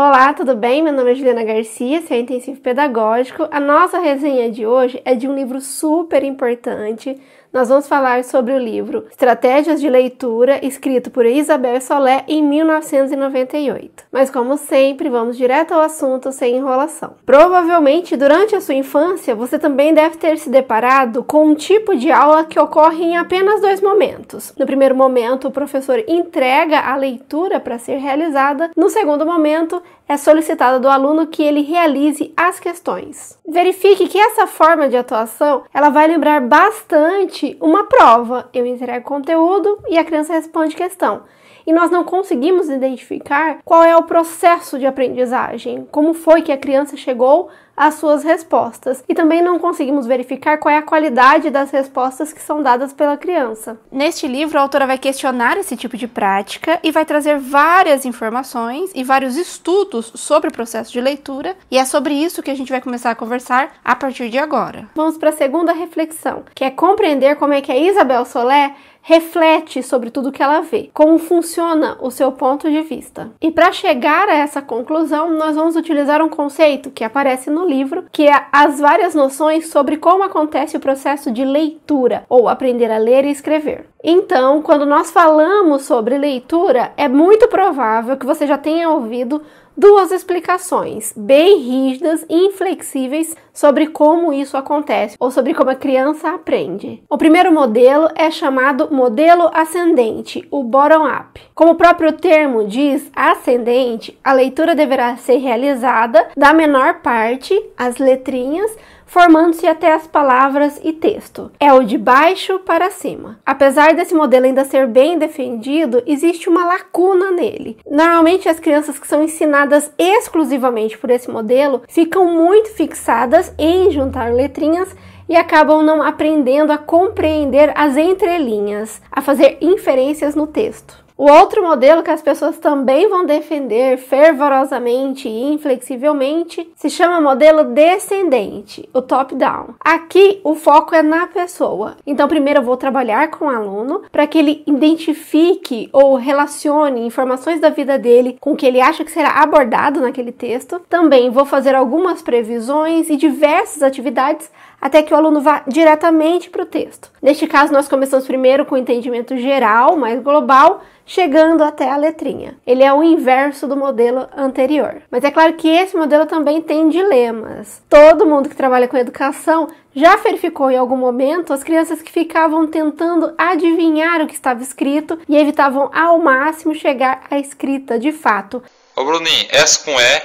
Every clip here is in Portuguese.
Olá, tudo bem? Meu nome é Juliana Garcia, seu intensivo pedagógico. A nossa resenha de hoje é de um livro super importante. Nós vamos falar sobre o livro Estratégias de Leitura, escrito por Isabel Solé em 1998. Mas como sempre, vamos direto ao assunto sem enrolação. Provavelmente, durante a sua infância, você também deve ter se deparado com um tipo de aula que ocorre em apenas dois momentos. No primeiro momento, o professor entrega a leitura para ser realizada. No segundo momento, é solicitado do aluno que ele realize as questões. Verifique que essa forma de atuação, ela vai lembrar bastante uma prova. Eu entrego conteúdo e a criança responde questão. E nós não conseguimos identificar qual é o processo de aprendizagem, como foi que a criança chegou às suas respostas. E também não conseguimos verificar qual é a qualidade das respostas que são dadas pela criança. Neste livro, a autora vai questionar esse tipo de prática e vai trazer várias informações e vários estudos sobre o processo de leitura. E é sobre isso que a gente vai começar a conversar a partir de agora. Vamos para a segunda reflexão, que é compreender como é que a Isabel Solé reflete sobre tudo que ela vê, como funciona o seu ponto de vista. E para chegar a essa conclusão, nós vamos utilizar um conceito que aparece no livro, que é as várias noções sobre como acontece o processo de leitura, ou aprender a ler e escrever. Então, quando nós falamos sobre leitura, é muito provável que você já tenha ouvido duas explicações bem rígidas e inflexíveis sobre como isso acontece, ou sobre como a criança aprende. O primeiro modelo é chamado modelo ascendente, o bottom-up. Como o próprio termo diz, ascendente, a leitura deverá ser realizada da menor parte, as letrinhas, formando-se até as palavras e texto. É o de baixo para cima. Apesar desse modelo ainda ser bem defendido, existe uma lacuna nele. Normalmente as crianças que são ensinadas exclusivamente por esse modelo ficam muito fixadas em juntar letrinhas e acabam não aprendendo a compreender as entrelinhas, a fazer inferências no texto. O outro modelo que as pessoas também vão defender fervorosamente e inflexivelmente se chama modelo descendente, o top-down. Aqui o foco é na pessoa. Então primeiro eu vou trabalhar com o aluno para que ele identifique ou relacione informações da vida dele com o que ele acha que será abordado naquele texto. Também vou fazer algumas previsões e diversas atividades até que o aluno vá diretamente para o texto. Neste caso, nós começamos primeiro com o entendimento geral, mais global, chegando até a letrinha. Ele é o inverso do modelo anterior. Mas é claro que esse modelo também tem dilemas. Todo mundo que trabalha com educação já verificou em algum momento as crianças que ficavam tentando adivinhar o que estava escrito e evitavam ao máximo chegar à escrita de fato. Ô Bruninho, S com E?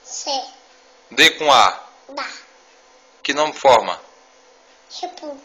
C. D com A? Dá. Que nome forma? Tipo.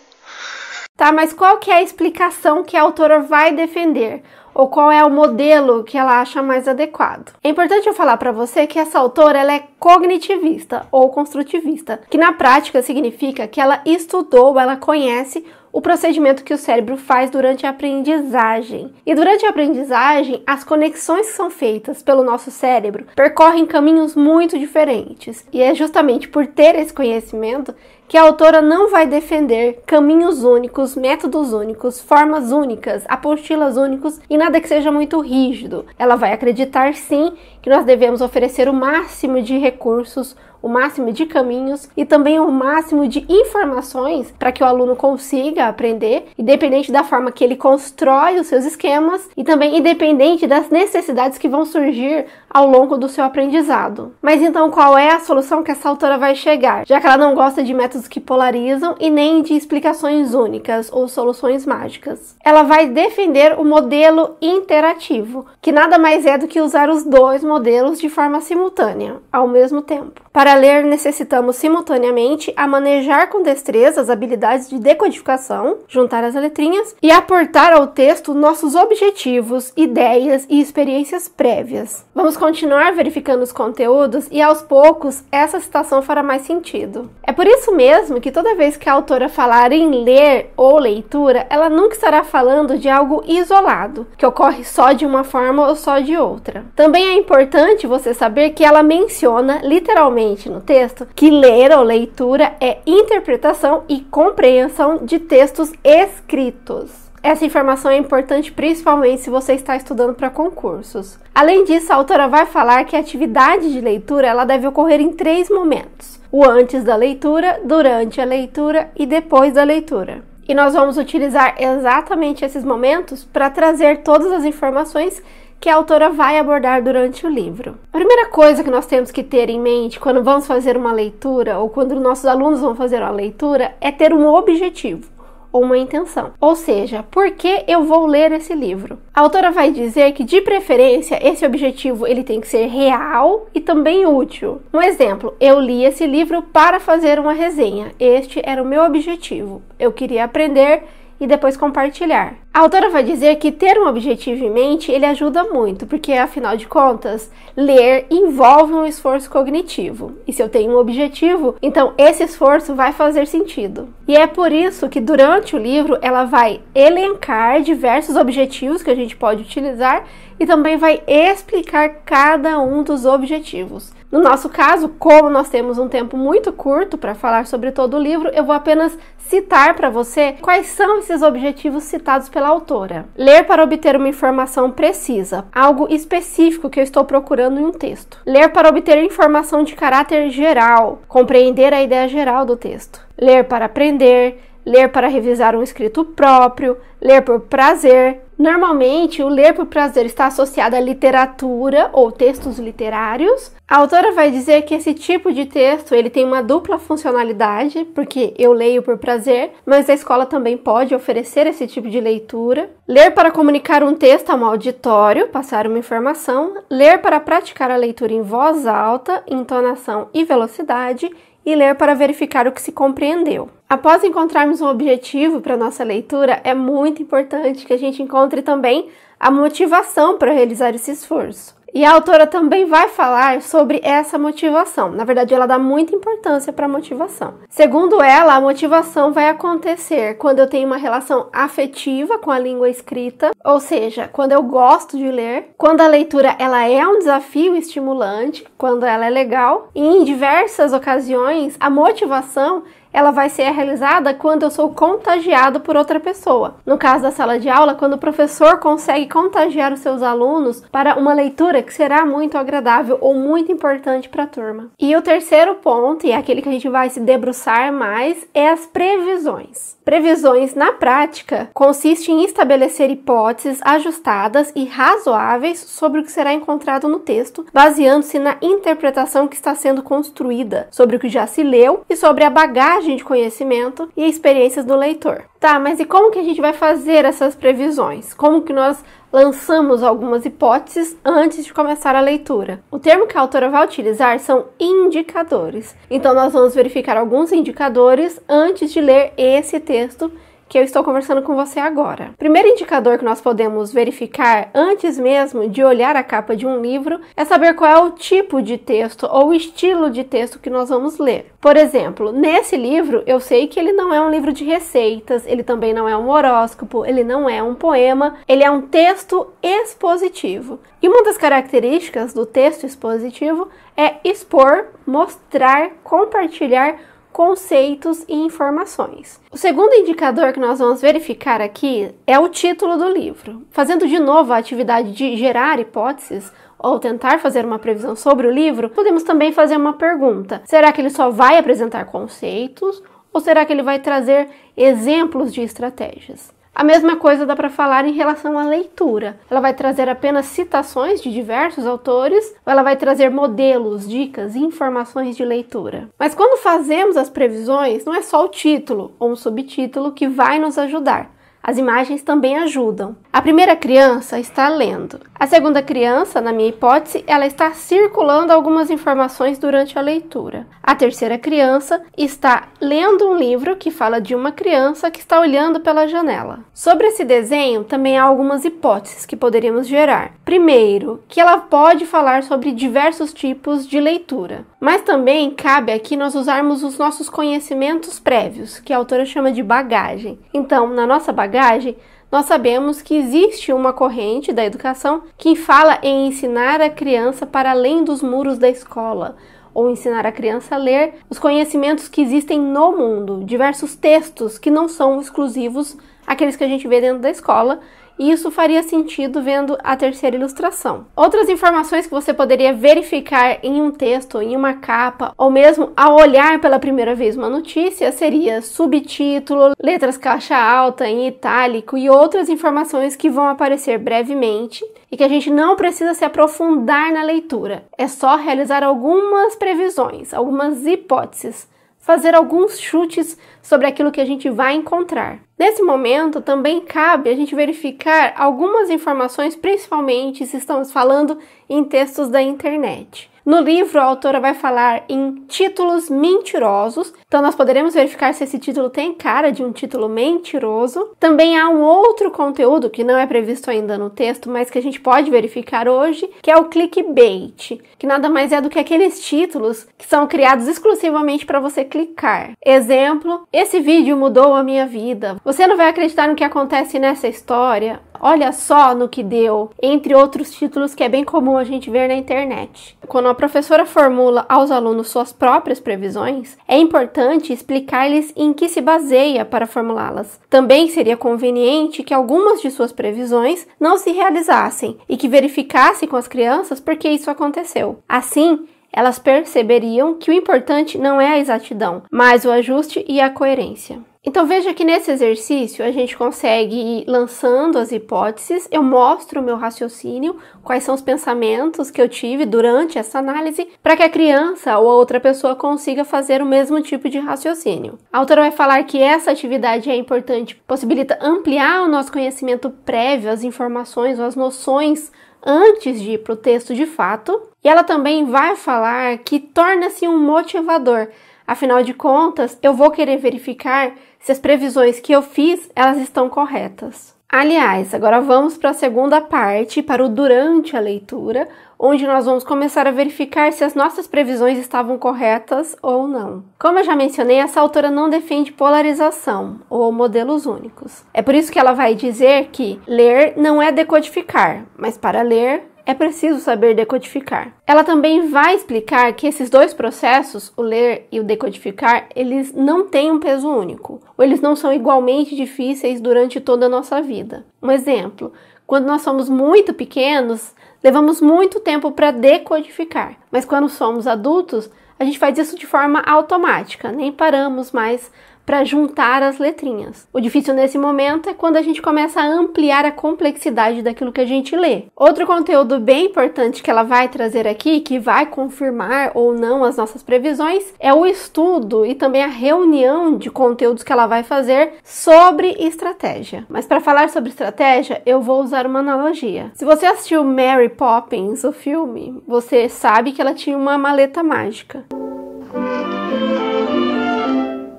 Tá, mas qual que é a explicação que a autora vai defender? Ou qual é o modelo que ela acha mais adequado? É importante eu falar para você que essa autora ela é cognitivista ou construtivista, que na prática significa que ela estudou, ela conhece o procedimento que o cérebro faz durante a aprendizagem. E durante a aprendizagem, as conexões que são feitas pelo nosso cérebro percorrem caminhos muito diferentes. E é justamente por ter esse conhecimento que a autora não vai defender caminhos únicos, métodos únicos, formas únicas, apostilas únicos e nada que seja muito rígido. Ela vai acreditar sim que nós devemos oferecer o máximo de recursos, o máximo de caminhos e também o máximo de informações para que o aluno consiga aprender, independente da forma que ele constrói os seus esquemas e também independente das necessidades que vão surgir ao longo do seu aprendizado. Mas então qual é a solução que essa autora vai chegar? Já que ela não gosta de métodos que polarizam e nem de explicações únicas ou soluções mágicas. Ela vai defender o modelo interativo, que nada mais é do que usar os dois modelos de forma simultânea, ao mesmo tempo. Para ler, necessitamos simultaneamente a manejar com destreza as habilidades de decodificação, juntar as letrinhas e aportar ao texto nossos objetivos, ideias e experiências prévias. Vamos continuar verificando os conteúdos e aos poucos essa citação fará mais sentido. É por isso mesmo que toda vez que a autora falar em ler ou leitura, ela nunca estará falando de algo isolado, que ocorre só de uma forma ou só de outra. Também é importante você saber que ela menciona literalmente no texto que ler ou leitura é interpretação e compreensão de textos escritos. Essa informação é importante principalmente se você está estudando para concursos. Além disso, a autora vai falar que a atividade de leitura ela deve ocorrer em 3 momentos: o antes da leitura, durante a leitura e depois da leitura. E nós vamos utilizar exatamente esses momentos para trazer todas as informações que a autora vai abordar durante o livro. A primeira coisa que nós temos que ter em mente quando vamos fazer uma leitura ou quando nossos alunos vão fazer uma leitura é ter um objetivo ou uma intenção. Ou seja, por que eu vou ler esse livro? A autora vai dizer que, de preferência, esse objetivo ele tem que ser real e também útil. Um exemplo, eu li esse livro para fazer uma resenha. Este era o meu objetivo. Eu queria aprender e depois compartilhar. A autora vai dizer que ter um objetivo em mente, ele ajuda muito, porque afinal de contas, ler envolve um esforço cognitivo. E se eu tenho um objetivo, então esse esforço vai fazer sentido. E é por isso que durante o livro ela vai elencar diversos objetivos que a gente pode utilizar e também vai explicar cada um dos objetivos. No nosso caso, como nós temos um tempo muito curto para falar sobre todo o livro, eu vou apenas citar para você quais são esses objetivos citados pela autora. Ler para obter uma informação precisa, algo específico que eu estou procurando em um texto. Ler para obter informação de caráter geral, compreender a ideia geral do texto. Ler para aprender, ler para revisar um escrito próprio, ler por prazer. Normalmente, o ler por prazer está associado à literatura ou textos literários. A autora vai dizer que esse tipo de texto ele tem uma dupla funcionalidade, porque eu leio por prazer, mas a escola também pode oferecer esse tipo de leitura. Ler para comunicar um texto a um auditório, passar uma informação. Ler para praticar a leitura em voz alta, entonação e velocidade. E ler para verificar o que se compreendeu. Após encontrarmos um objetivo para nossa leitura, é muito importante que a gente encontre também a motivação para realizar esse esforço. E a autora também vai falar sobre essa motivação. Na verdade, ela dá muita importância para a motivação. Segundo ela, a motivação vai acontecer quando eu tenho uma relação afetiva com a língua escrita, ou seja, quando eu gosto de ler, quando a leitura ela é um desafio estimulante, quando ela é legal, e em diversas ocasiões a motivação ela vai ser realizada quando eu sou contagiado por outra pessoa. No caso da sala de aula, quando o professor consegue contagiar os seus alunos para uma leitura que será muito agradável ou muito importante para a turma. E o terceiro ponto, e é aquele que a gente vai se debruçar mais, é as previsões. Previsões, na prática, consiste em estabelecer hipóteses ajustadas e razoáveis sobre o que será encontrado no texto, baseando-se na interpretação que está sendo construída, sobre o que já se leu e sobre a bagagem de conhecimento e experiências do leitor. Tá, mas e como que a gente vai fazer essas previsões? Como que nós lançamos algumas hipóteses antes de começar a leitura? O termo que a autora vai utilizar são indicadores. Então, nós vamos verificar alguns indicadores antes de ler esse texto que eu estou conversando com você agora. O primeiro indicador que nós podemos verificar antes mesmo de olhar a capa de um livro é saber qual é o tipo de texto ou o estilo de texto que nós vamos ler. Por exemplo, nesse livro eu sei que ele não é um livro de receitas, ele também não é um horóscopo, ele não é um poema, ele é um texto expositivo. E uma das características do texto expositivo é expor, mostrar, compartilhar conceitos e informações. O segundo indicador que nós vamos verificar aqui é o título do livro. Fazendo de novo a atividade de gerar hipóteses ou tentar fazer uma previsão sobre o livro, podemos também fazer uma pergunta. Será que ele só vai apresentar conceitos ou será que ele vai trazer exemplos de estratégias? A mesma coisa dá para falar em relação à leitura. Ela vai trazer apenas citações de diversos autores ou ela vai trazer modelos, dicas e informações de leitura. Mas quando fazemos as previsões, não é só o título ou um subtítulo que vai nos ajudar. As imagens também ajudam. A primeira criança está lendo. A segunda criança, na minha hipótese, ela está circulando algumas informações durante a leitura. A terceira criança está lendo um livro que fala de uma criança que está olhando pela janela. Sobre esse desenho, também há algumas hipóteses que poderíamos gerar. Primeiro, que ela pode falar sobre diversos tipos de leitura. Mas também cabe aqui nós usarmos os nossos conhecimentos prévios, que a autora chama de bagagem. Então, na nossa bagagem, nós sabemos que existe uma corrente da educação que fala em ensinar a criança para além dos muros da escola, ou ensinar a criança a ler os conhecimentos que existem no mundo, diversos textos que não são exclusivos aqueles que a gente vê dentro da escola, e isso faria sentido vendo a terceira ilustração. Outras informações que você poderia verificar em um texto, em uma capa, ou mesmo ao olhar pela primeira vez uma notícia, seria subtítulo, letras caixa alta em itálico e outras informações que vão aparecer brevemente e que a gente não precisa se aprofundar na leitura. É só realizar algumas previsões, algumas hipóteses, fazer alguns chutes sobre aquilo que a gente vai encontrar. Nesse momento, também cabe a gente verificar algumas informações, principalmente se estamos falando em textos da internet. No livro, a autora vai falar em títulos mentirosos, então nós poderemos verificar se esse título tem cara de um título mentiroso. Também há um outro conteúdo que não é previsto ainda no texto, mas que a gente pode verificar hoje, que é o clickbait, que nada mais é do que aqueles títulos que são criados exclusivamente para você clicar. Exemplo, esse vídeo mudou a minha vida. Você não vai acreditar no que acontece nessa história. Olha só no que deu, entre outros títulos que é bem comum a gente ver na internet. Quando a professora formula aos alunos suas próprias previsões, é importante explicar-lhes em que se baseia para formulá-las. Também seria conveniente que algumas de suas previsões não se realizassem e que verificasse com as crianças por que isso aconteceu. Assim, elas perceberiam que o importante não é a exatidão, mas o ajuste e a coerência. Então veja que nesse exercício a gente consegue ir lançando as hipóteses, eu mostro o meu raciocínio, quais são os pensamentos que eu tive durante essa análise, para que a criança ou a outra pessoa consiga fazer o mesmo tipo de raciocínio. A autora vai falar que essa atividade é importante, possibilita ampliar o nosso conhecimento prévio, as informações ou as noções antes de ir para o texto de fato, e ela também vai falar que torna-se um motivador. Afinal de contas, eu vou querer verificar se as previsões que eu fiz, elas estão corretas. Aliás, agora vamos para a segunda parte, para o durante a leitura, onde nós vamos começar a verificar se as nossas previsões estavam corretas ou não. Como eu já mencionei, essa autora não defende polarização ou modelos únicos. É por isso que ela vai dizer que ler não é decodificar, mas para ler é preciso saber decodificar. Ela também vai explicar que esses dois processos, o ler e o decodificar, eles não têm um peso único, ou eles não são igualmente difíceis durante toda a nossa vida. Um exemplo, quando nós somos muito pequenos, levamos muito tempo para decodificar, mas quando somos adultos, a gente faz isso de forma automática, nem paramos mais para juntar as letrinhas. O difícil nesse momento é quando a gente começa a ampliar a complexidade daquilo que a gente lê. Outro conteúdo bem importante que ela vai trazer aqui, que vai confirmar ou não as nossas previsões, é o estudo e também a reunião de conteúdos que ela vai fazer sobre estratégia. Mas para falar sobre estratégia, eu vou usar uma analogia. Se você assistiu Mary Poppins, o filme, você sabe que ela tinha uma maleta mágica.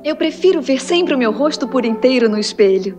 Eu prefiro ver sempre o meu rosto por inteiro no espelho.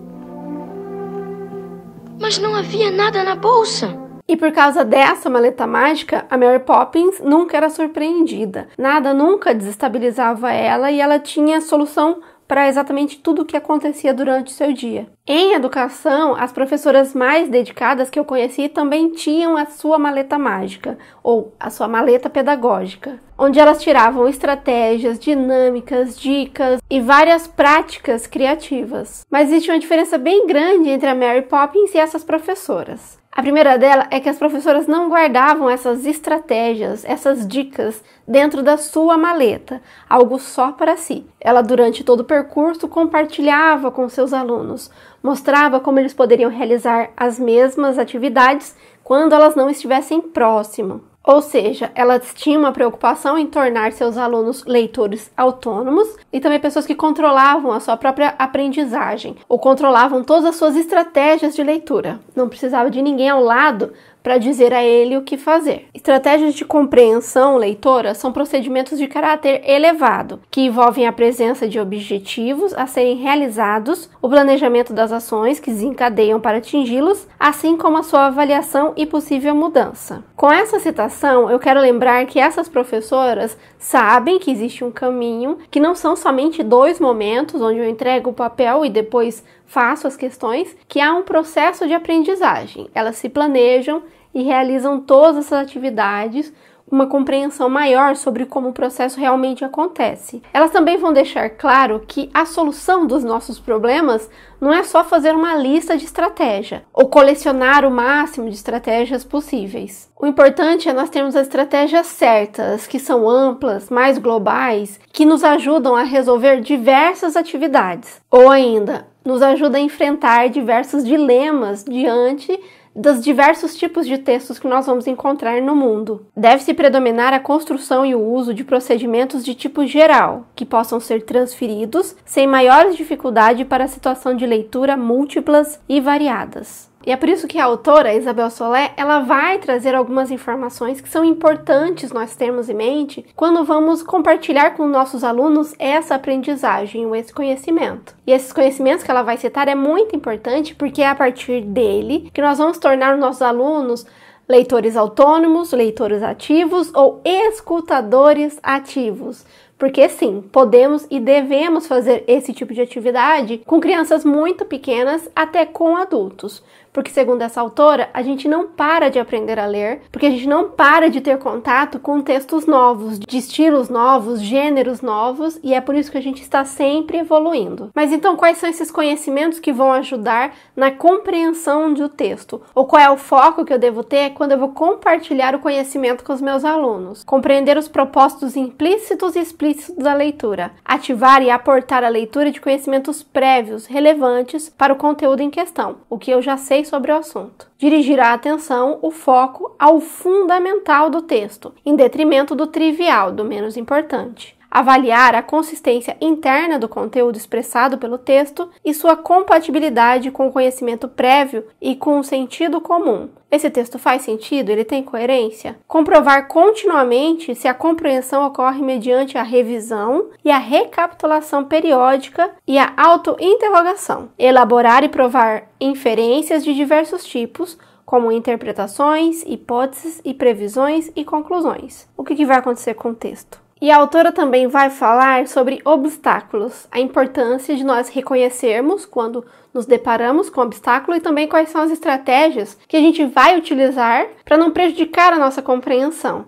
Mas não havia nada na bolsa. E por causa dessa maleta mágica, a Mary Poppins nunca era surpreendida. Nada nunca desestabilizava ela e ela tinha solução para exatamente tudo o que acontecia durante o seu dia. Em educação, as professoras mais dedicadas que eu conheci também tinham a sua maleta mágica, ou a sua maleta pedagógica, onde elas tiravam estratégias, dinâmicas, dicas e várias práticas criativas. Mas existe uma diferença bem grande entre a Mary Poppins e essas professoras. A primeira dela é que as professoras não guardavam essas estratégias, essas dicas dentro da sua maleta, algo só para si. Ela, durante todo o percurso, compartilhava com seus alunos, mostrava como eles poderiam realizar as mesmas atividades quando elas não estivessem próximo. Ou seja, elas tinham uma preocupação em tornar seus alunos leitores autônomos e também pessoas que controlavam a sua própria aprendizagem ou controlavam todas as suas estratégias de leitura. Não precisava de ninguém ao lado para dizer a ele o que fazer. Estratégias de compreensão leitora são procedimentos de caráter elevado, que envolvem a presença de objetivos a serem realizados, o planejamento das ações que desencadeiam para atingi-los, assim como a sua avaliação e possível mudança. Com essa citação, eu quero lembrar que essas professoras sabem que existe um caminho, que não são somente 2 momentos onde eu entrego o papel e depois faço as questões, que há um processo de aprendizagem. Elas se planejam e realizam todas essas atividades uma compreensão maior sobre como o processo realmente acontece. Elas também vão deixar claro que a solução dos nossos problemas não é só fazer uma lista de estratégia ou colecionar o máximo de estratégias possíveis. O importante é nós termos as estratégias certas, que são amplas, mais globais, que nos ajudam a resolver diversas atividades, ou ainda nos ajuda a enfrentar diversos dilemas diante dos diversos tipos de textos que nós vamos encontrar no mundo. Deve-se predominar a construção e o uso de procedimentos de tipo geral, que possam ser transferidos sem maiores dificuldades para a situação de leitura múltiplas e variadas. E é por isso que a autora, Isabel Solé, ela vai trazer algumas informações que são importantes nós termos em mente quando vamos compartilhar com nossos alunos essa aprendizagem ou esse conhecimento. E esses conhecimentos que ela vai citar é muito importante porque é a partir dele que nós vamos tornar os nossos alunos leitores autônomos, leitores ativos ou escutadores ativos. Porque sim, podemos e devemos fazer esse tipo de atividade com crianças muito pequenas até com adultos. Porque, segundo essa autora, a gente não para de aprender a ler, porque a gente não para de ter contato com textos novos, de estilos novos, gêneros novos, e é por isso que a gente está sempre evoluindo. Mas então, quais são esses conhecimentos que vão ajudar na compreensão do texto? Ou qual é o foco que eu devo ter quando eu vou compartilhar o conhecimento com os meus alunos? Compreender os propósitos implícitos e explícitos da leitura, ativar e aportar a leitura de conhecimentos prévios, relevantes para o conteúdo em questão, o que eu já sei sobre o assunto. Dirigir a atenção, o foco, ao fundamental do texto, em detrimento do trivial, do menos importante. Avaliar a consistência interna do conteúdo expressado pelo texto e sua compatibilidade com o conhecimento prévio e com o sentido comum. Esse texto faz sentido? Ele tem coerência? Comprovar continuamente se a compreensão ocorre mediante a revisão e a recapitulação periódica e a autointerrogação. Elaborar e provar inferências de diversos tipos, como interpretações, hipóteses e previsões e conclusões. O que vai acontecer com o texto? E a autora também vai falar sobre obstáculos, a importância de nós reconhecermos quando nos deparamos com obstáculo e também quais são as estratégias que a gente vai utilizar para não prejudicar a nossa compreensão.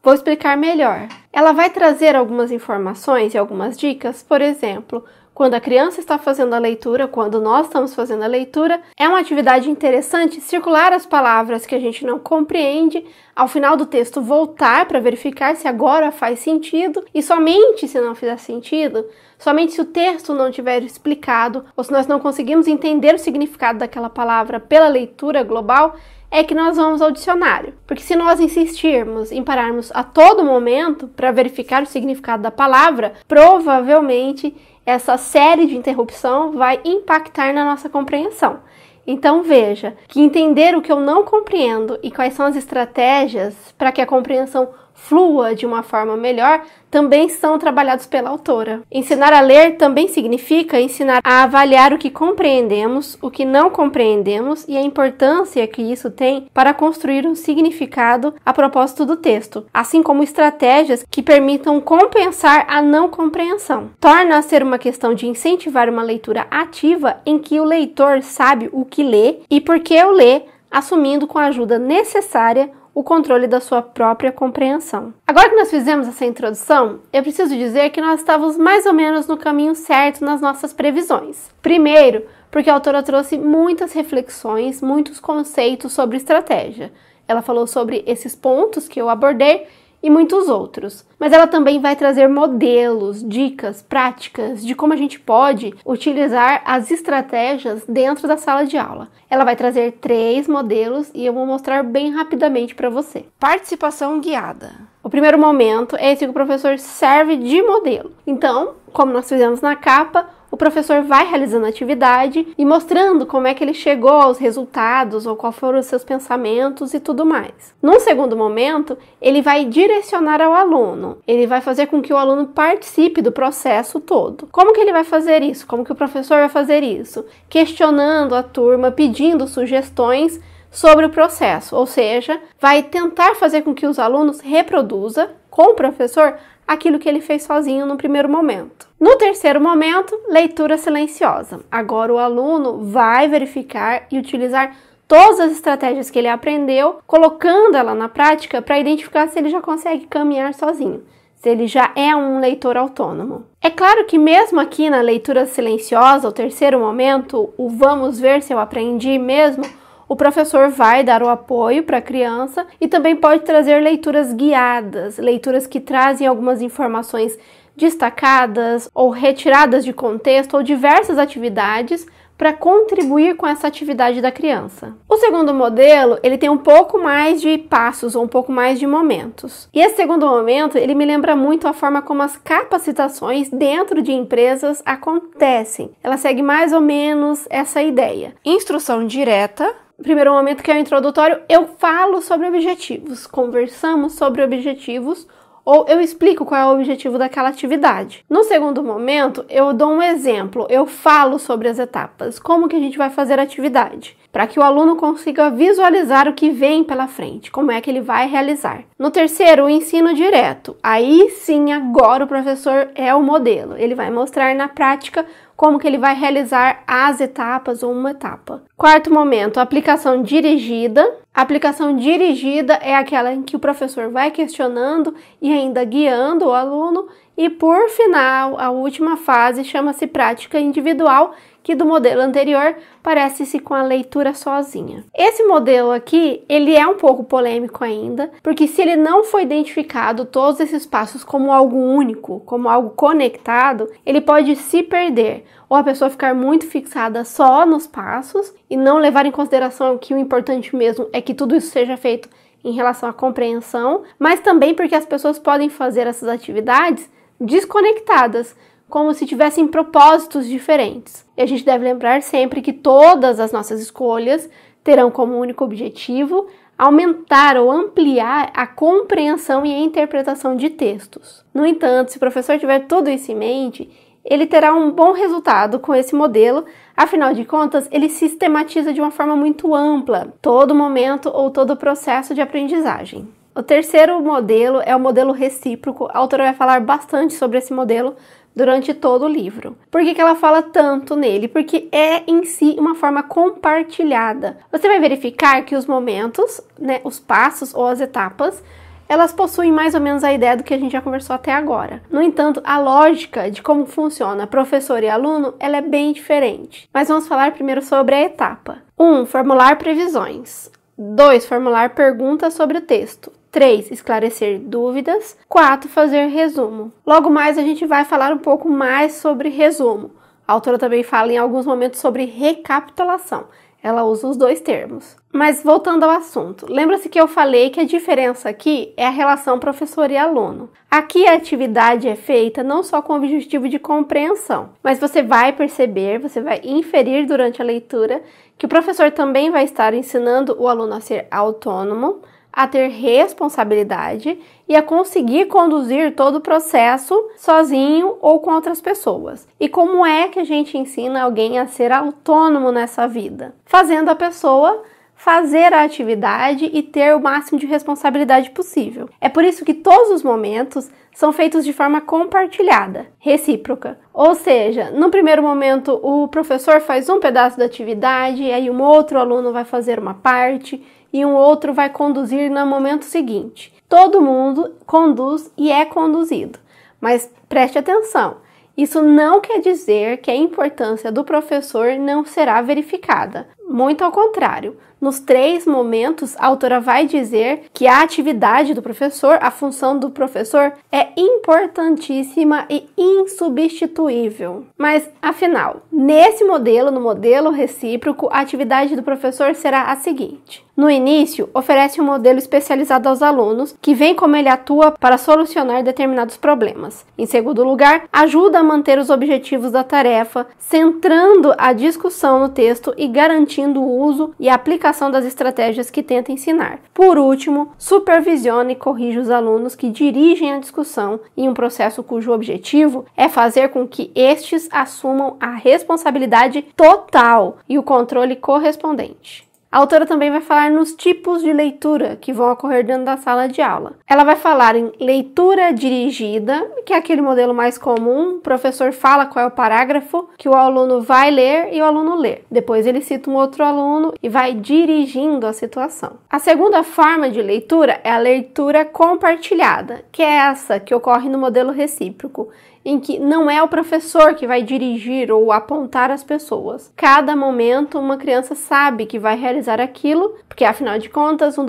Vou explicar melhor. Ela vai trazer algumas informações e algumas dicas, por exemplo, quando a criança está fazendo a leitura, quando nós estamos fazendo a leitura, é uma atividade interessante circular as palavras que a gente não compreende, ao final do texto voltar para verificar se agora faz sentido e somente se não fizer sentido, somente se o texto não tiver explicado ou se nós não conseguimos entender o significado daquela palavra pela leitura global, é que nós vamos ao dicionário. Porque se nós insistirmos em pararmos a todo momento para verificar o significado da palavra, provavelmente essa série de interrupção vai impactar na nossa compreensão. Então veja que entender o que eu não compreendo e quais são as estratégias para que a compreensão flua de uma forma melhor também são trabalhados pela autora. Ensinar a ler também significa ensinar a avaliar o que compreendemos, o que não compreendemos e a importância que isso tem para construir um significado a propósito do texto, assim como estratégias que permitam compensar a não compreensão. Torna a ser uma questão de incentivar uma leitura ativa em que o leitor sabe o que lê e por que o lê, assumindo com a ajuda necessária o controle da sua própria compreensão. Agora que nós fizemos essa introdução, eu preciso dizer que nós estávamos mais ou menos no caminho certo nas nossas previsões. Primeiro, porque a autora trouxe muitas reflexões, muitos conceitos sobre estratégia. Ela falou sobre esses pontos que eu abordei e muitos outros. Mas ela também vai trazer modelos, dicas, práticas de como a gente pode utilizar as estratégias dentro da sala de aula. Ela vai trazer 3 modelos e eu vou mostrar bem rapidamente para você. Participação guiada. O primeiro momento é esse que o professor serve de modelo. Então, como nós fizemos na capa, o professor vai realizando a atividade e mostrando como é que ele chegou aos resultados ou quais foram os seus pensamentos e tudo mais. Num segundo momento, ele vai direcionar ao aluno. Ele vai fazer com que o aluno participe do processo todo. Como que ele vai fazer isso? Como que o professor vai fazer isso? Questionando a turma, pedindo sugestões sobre o processo, ou seja, vai tentar fazer com que os alunos reproduzam com o professor aquilo que ele fez sozinho no primeiro momento. No terceiro momento, leitura silenciosa. Agora o aluno vai verificar e utilizar todas as estratégias que ele aprendeu, colocando ela na prática para identificar se ele já consegue caminhar sozinho, se ele já é um leitor autônomo. É claro que mesmo aqui na leitura silenciosa, o terceiro momento, o vamos ver se eu aprendi mesmo, o professor vai dar o apoio para a criança e também pode trazer leituras guiadas, leituras que trazem algumas informações destacadas ou retiradas de contexto ou diversas atividades para contribuir com essa atividade da criança. O segundo modelo, ele tem um pouco mais de passos ou um pouco mais de momentos. E esse segundo momento, ele me lembra muito a forma como as capacitações dentro de empresas acontecem. Ela segue mais ou menos essa ideia. Instrução direta. Primeiro momento, que é o introdutório, eu falo sobre objetivos, conversamos sobre objetivos, ou eu explico qual é o objetivo daquela atividade. No segundo momento, eu dou um exemplo, eu falo sobre as etapas, como que a gente vai fazer a atividade, para que o aluno consiga visualizar o que vem pela frente, como é que ele vai realizar. No terceiro, o ensino direto. Aí sim, agora o professor é o modelo, ele vai mostrar na prática como que ele vai realizar as etapas ou uma etapa. Quarto momento, aplicação dirigida. A aplicação dirigida é aquela em que o professor vai questionando e ainda guiando o aluno. E por final, a última fase chama-se prática individual, que do modelo anterior parece-se com a leitura sozinha. Esse modelo aqui, ele é um pouco polêmico ainda, porque se ele não foi identificado todos esses passos como algo único, como algo conectado, ele pode se perder, ou a pessoa ficar muito fixada só nos passos e não levar em consideração que o importante mesmo é que tudo isso seja feito em relação à compreensão, mas também porque as pessoas podem fazer essas atividades desconectadas, como se tivessem propósitos diferentes. E a gente deve lembrar sempre que todas as nossas escolhas terão como único objetivo aumentar ou ampliar a compreensão e a interpretação de textos. No entanto, se o professor tiver tudo isso em mente, ele terá um bom resultado com esse modelo, afinal de contas, ele sistematiza de uma forma muito ampla todo momento ou todo o processo de aprendizagem. O terceiro modelo é o modelo recíproco. A autora vai falar bastante sobre esse modelo durante todo o livro. Por que ela fala tanto nele? Porque é em si uma forma compartilhada. Você vai verificar que os momentos, os passos ou as etapas, elas possuem mais ou menos a ideia do que a gente já conversou até agora. No entanto, a lógica de como funciona professor e aluno, ela é bem diferente. Mas vamos falar primeiro sobre a etapa. 1. Formular previsões. 2. Formular perguntas sobre o texto. 3. Esclarecer dúvidas. 4. Fazer resumo. Logo mais a gente vai falar um pouco mais sobre resumo. A autora também fala em alguns momentos sobre recapitulação. Ela usa os dois termos. Mas voltando ao assunto, lembra-se que eu falei que a diferença aqui é a relação professor e aluno. Aqui a atividade é feita não só com o objetivo de compreensão, mas você vai perceber, você vai inferir durante a leitura que o professor também vai estar ensinando o aluno a ser autônomo, a ter responsabilidade e a conseguir conduzir todo o processo sozinho ou com outras pessoas. E como é que a gente ensina alguém a ser autônomo nessa vida? Fazendo a pessoa fazer a atividade e ter o máximo de responsabilidade possível. É por isso que todos os momentos são feitos de forma compartilhada, recíproca. Ou seja, no primeiro momento o professor faz um pedaço da atividade, aí um outro aluno vai fazer uma parte e um outro vai conduzir no momento seguinte. Todo mundo conduz e é conduzido. Mas preste atenção, isso não quer dizer que a importância do professor não será verificada. Muito ao contrário. Nos 3 momentos, a autora vai dizer que a atividade do professor, a função do professor, é importantíssima e insubstituível. Mas, afinal, nesse modelo, no modelo recíproco, a atividade do professor será a seguinte. No início, oferece um modelo especializado aos alunos, que vem como ele atua para solucionar determinados problemas. Em segundo lugar, ajuda a manter os objetivos da tarefa, centrando a discussão no texto e garantindo o uso e a aplicação das estratégias que tenta ensinar. Por último, supervisiona e corrige os alunos que dirigem a discussão em um processo cujo objetivo é fazer com que estes assumam a responsabilidade total e o controle correspondente. A autora também vai falar nos tipos de leitura que vão ocorrer dentro da sala de aula. Ela vai falar em leitura dirigida, que é aquele modelo mais comum. O professor fala qual é o parágrafo que o aluno vai ler e o aluno lê. Depois ele cita um outro aluno e vai dirigindo a situação. A segunda forma de leitura é a leitura compartilhada, que é essa que ocorre no modelo recíproco, em que não é o professor que vai dirigir ou apontar as pessoas. Cada momento uma criança sabe que vai realizar aquilo, porque afinal de contas um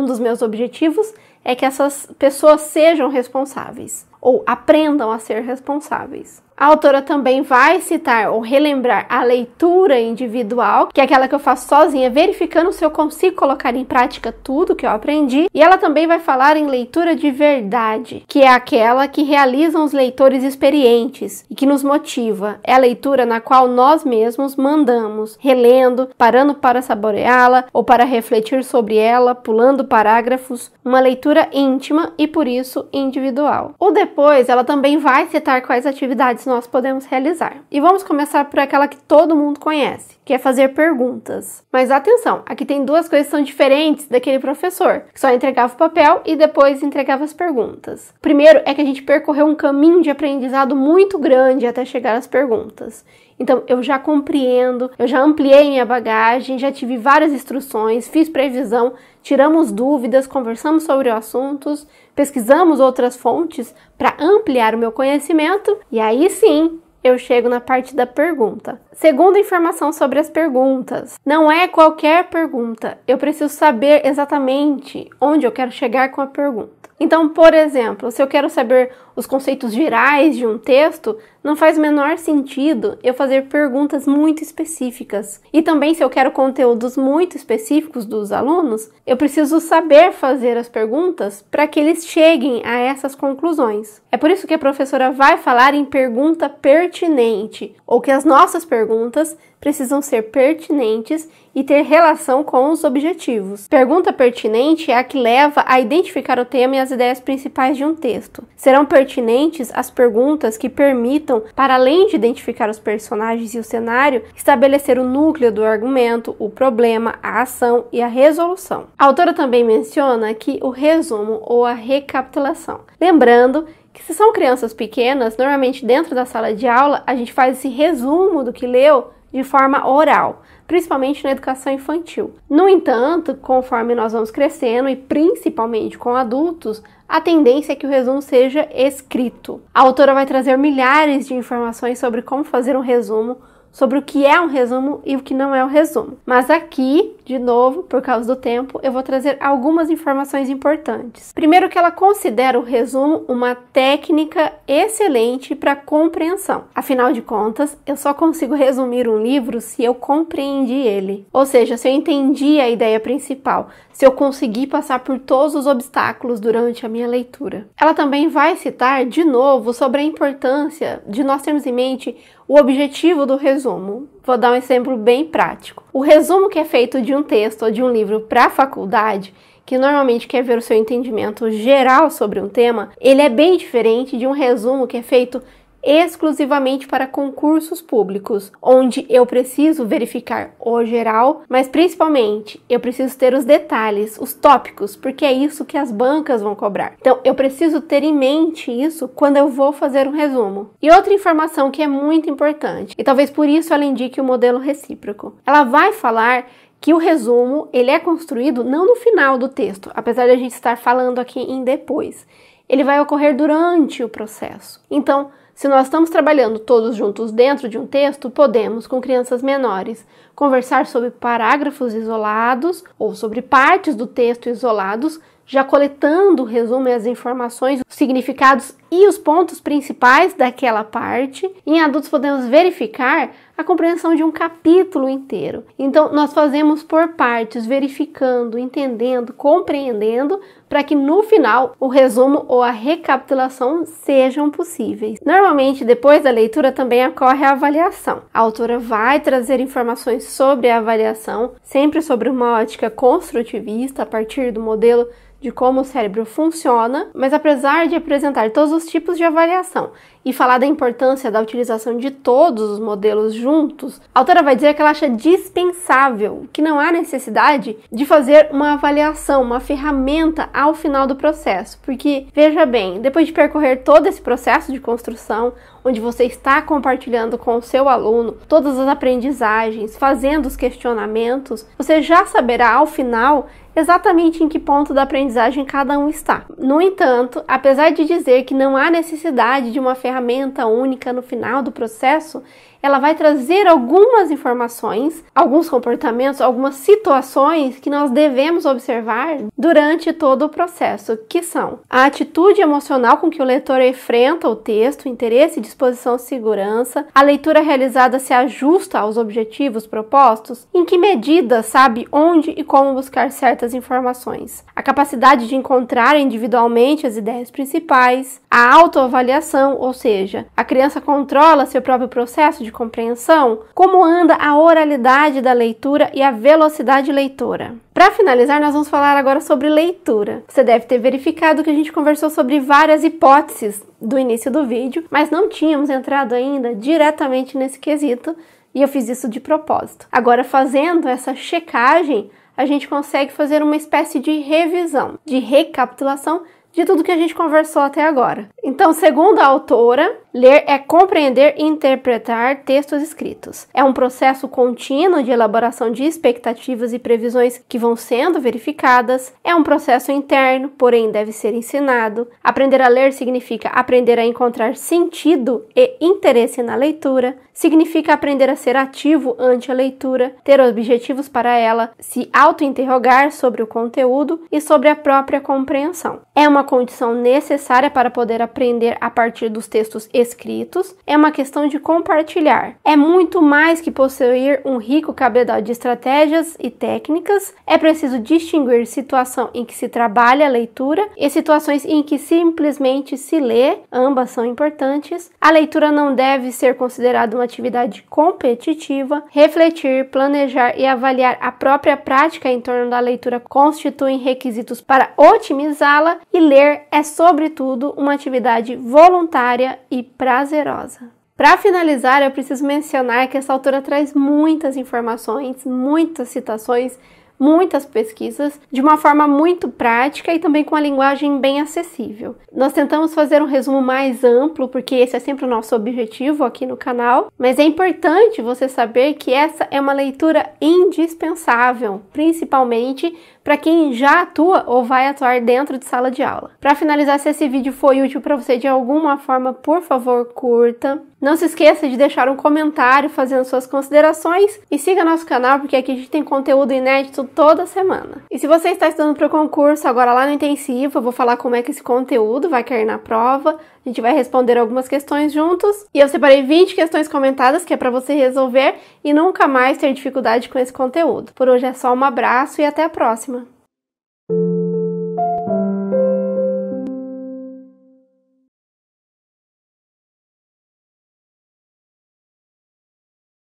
dos meus objetivos é que essas pessoas sejam responsáveis ou aprendam a ser responsáveis. A autora também vai citar ou relembrar a leitura individual, que é aquela que eu faço sozinha, verificando se eu consigo colocar em prática tudo que eu aprendi. E ela também vai falar em leitura de verdade, que é aquela que realizam os leitores experientes e que nos motiva. É a leitura na qual nós mesmos mandamos, relendo, parando para saboreá-la ou para refletir sobre ela, pulando parágrafos. Uma leitura íntima e, por isso, individual. Ou depois, ela também vai citar quais atividades nós podemos realizar. E vamos começar por aquela que todo mundo conhece, que é fazer perguntas. Mas atenção, aqui tem duas coisas que são diferentes daquele professor, que só entregava o papel e depois entregava as perguntas. Primeiro é que a gente percorreu um caminho de aprendizado muito grande até chegar às perguntas. Então, eu já compreendo, eu já ampliei minha bagagem, já tive várias instruções, fiz previsão, tiramos dúvidas, conversamos sobre assuntos, pesquisamos outras fontes para ampliar o meu conhecimento e aí sim eu chego na parte da pergunta. Segunda informação sobre as perguntas. Não é qualquer pergunta, eu preciso saber exatamente onde eu quero chegar com a pergunta. Então, por exemplo, se eu quero saber os conceitos gerais de um texto, não faz o menor sentido eu fazer perguntas muito específicas. E também, se eu quero conteúdos muito específicos dos alunos, eu preciso saber fazer as perguntas para que eles cheguem a essas conclusões. É por isso que a professora vai falar em pergunta pertinente, ou que as nossas perguntas precisam ser pertinentes e ter relação com os objetivos. Pergunta pertinente é a que leva a identificar o tema e as ideias principais de um texto. Serão pertinentes as perguntas que permitam, para além de identificar os personagens e o cenário, estabelecer o núcleo do argumento, o problema, a ação e a resolução. A autora também menciona aqui o resumo ou a recapitulação. Lembrando que se são crianças pequenas, normalmente dentro da sala de aula, a gente faz esse resumo do que leu de forma oral, principalmente na educação infantil. No entanto, conforme nós vamos crescendo e principalmente com adultos, a tendência é que o resumo seja escrito. A autora vai trazer milhares de informações sobre como fazer um resumo, sobre o que é um resumo e o que não é um resumo. Mas aqui, de novo, por causa do tempo, eu vou trazer algumas informações importantes. Primeiro, que ela considera o resumo uma técnica excelente para compreensão. Afinal de contas, eu só consigo resumir um livro se eu compreendi ele. Ou seja, se eu entendi a ideia principal, se eu conseguir passar por todos os obstáculos durante a minha leitura. Ela também vai citar, de novo, sobre a importância de nós termos em mente o objetivo do resumo. Vou dar um exemplo bem prático. O resumo que é feito de um texto ou de um livro para a faculdade, que normalmente quer ver o seu entendimento geral sobre um tema, ele é bem diferente de um resumo que é feito exclusivamente para concursos públicos, onde eu preciso verificar o geral, mas principalmente eu preciso ter os detalhes, os tópicos, porque é isso que as bancas vão cobrar. Então, eu preciso ter em mente isso quando eu vou fazer um resumo. E outra informação que é muito importante, e talvez por isso ela indique o modelo recíproco. Ela vai falar que o resumo, ele é construído não no final do texto, apesar de a gente estar falando aqui em depois. Ele vai ocorrer durante o processo. Então, se nós estamos trabalhando todos juntos dentro de um texto, podemos, com crianças menores, conversar sobre parágrafos isolados ou sobre partes do texto isolados, já coletando o resumo e as informações, os significados e os pontos principais daquela parte. Em adultos podemos verificar a compreensão de um capítulo inteiro. Então, nós fazemos por partes, verificando, entendendo, compreendendo, para que no final o resumo ou a recapitulação sejam possíveis. Normalmente, depois da leitura também ocorre a avaliação. A autora vai trazer informações sobre a avaliação, sempre sobre uma ótica construtivista, a partir do modelo de como o cérebro funciona, mas apesar de apresentar todos os tipos de avaliação e falar da importância da utilização de todos os modelos juntos, a autora vai dizer que ela acha dispensável, que não há necessidade de fazer uma avaliação, uma ferramenta ao final do processo. Porque, veja bem, depois de percorrer todo esse processo de construção, onde você está compartilhando com o seu aluno todas as aprendizagens, fazendo os questionamentos, você já saberá ao final exatamente em que ponto da aprendizagem cada um está. No entanto, apesar de dizer que não há necessidade de uma ferramenta única no final do processo, ela vai trazer algumas informações, alguns comportamentos, algumas situações que nós devemos observar durante todo o processo, que são a atitude emocional com que o leitor enfrenta o texto, interesse, disposição, segurança, a leitura realizada se ajusta aos objetivos propostos, em que medida sabe onde e como buscar certas informações, a capacidade de encontrar individualmente as ideias principais, a autoavaliação, ou seja, a criança controla seu próprio processo de compreensão, como anda a oralidade da leitura e a velocidade leitora. Para finalizar, nós vamos falar agora sobre leitura. Você deve ter verificado que a gente conversou sobre várias hipóteses do início do vídeo, mas não tínhamos entrado ainda diretamente nesse quesito e eu fiz isso de propósito. Agora, fazendo essa checagem, a gente consegue fazer uma espécie de revisão, de recapitulação de tudo que a gente conversou até agora. Então, segundo a autora, ler é compreender e interpretar textos escritos. É um processo contínuo de elaboração de expectativas e previsões que vão sendo verificadas. É um processo interno, porém deve ser ensinado. Aprender a ler significa aprender a encontrar sentido e interesse na leitura. Significa aprender a ser ativo ante a leitura, ter objetivos para ela, se auto-interrogar sobre o conteúdo e sobre a própria compreensão. É uma condição necessária para poder aprender a partir dos textos escritos. É uma questão de compartilhar. É muito mais que possuir um rico cabedal de estratégias e técnicas. É preciso distinguir situação em que se trabalha a leitura e situações em que simplesmente se lê. Ambas são importantes. A leitura não deve ser considerada uma atividade competitiva. Refletir, planejar e avaliar a própria prática em torno da leitura constituem requisitos para otimizá-la, e ler é, sobretudo, uma atividade voluntária e prazerosa. Para finalizar, eu preciso mencionar que essa autora traz muitas informações, muitas citações, muitas pesquisas, de uma forma muito prática e também com uma linguagem bem acessível. Nós tentamos fazer um resumo mais amplo, porque esse é sempre o nosso objetivo aqui no canal, mas é importante você saber que essa é uma leitura indispensável, principalmente para quem já atua ou vai atuar dentro de sala de aula. Para finalizar, se esse vídeo foi útil para você de alguma forma, por favor, curta. Não se esqueça de deixar um comentário fazendo suas considerações e siga nosso canal, porque aqui a gente tem conteúdo inédito toda semana. E se você está estudando para o concurso, agora lá no intensivo, eu vou falar como é que esse conteúdo vai cair na prova. A gente vai responder algumas questões juntos. E eu separei 20 questões comentadas, que é para você resolver e nunca mais ter dificuldade com esse conteúdo. Por hoje é só um abraço e até a próxima!